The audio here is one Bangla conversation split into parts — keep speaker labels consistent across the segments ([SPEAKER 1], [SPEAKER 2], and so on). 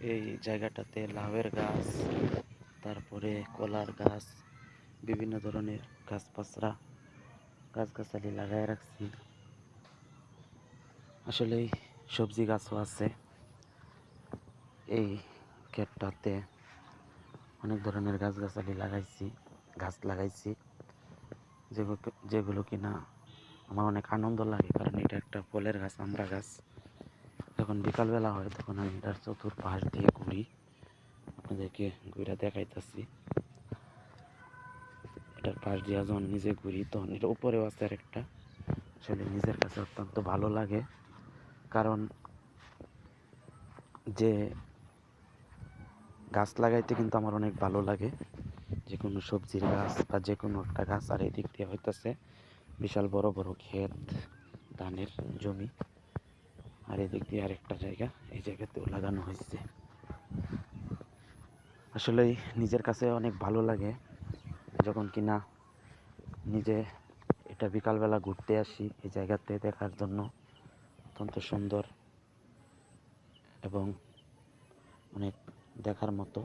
[SPEAKER 1] এই জায়গাটাতে লাউয়ের গাছ, তারপরে কলার গাছ, বিভিন্ন ধরনের গাছপাছরা গাছগাছালি লাগায় রাখছি। আসলেই সবজি গাছও আছে এই ক্ষেতটাতে। অনেক ধরনের গাছগাছালি গাছ লাগাইছি, যেগুলো কিনা আমার অনেক আনন্দ লাগে, কারণ এটা একটা ফলের গাছ, আমড়া গাছ। যখন বিকালবেলা হয় তখন আমি এটার চতুর্পাশ দিয়ে ঘুরি, আপনাদেরকে ঘুরে দেখাইতেছি। এটার পাশ দিয়ে যখন নিজে ঘুরি তখন এটা উপরেও আছে আর একটা। আসলে নিজের কাছে অত্যন্ত ভালো লাগে, কারণ যে গাছ লাগাইতে কিন্তু আমার অনেক ভালো লাগে। যে কোনো সবজির গাছ বা যে কোনো একটা গাছ। আর এই দিক দিয়ে হইতেছে বিশাল বড় বড় ক্ষেত, ধানের জমি। আর এদিক দিয়ে আরেকটা জায়গা, এই জায়গাতেও লাগানো হয়েছে। আসলেই নিজের কাছে অনেক ভালো লাগে যখন কিনা নিজে এটা বিকালবেলা ঘুরতে আসি এই জায়গাতে দেখার জন্য। অত্যন্ত সুন্দর এবং অনেক দেখার মতো।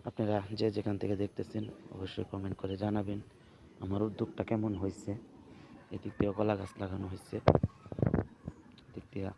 [SPEAKER 1] আপনারা যে যেখান থেকে দেখতেছেন অবশ্যই কমেন্ট করে জানাবেন আমার উদ্যোগটা কেমন হয়েছে। এদিক দিয়ে কলা গাছ লাগানো হয়েছে, এদিক দিয়ে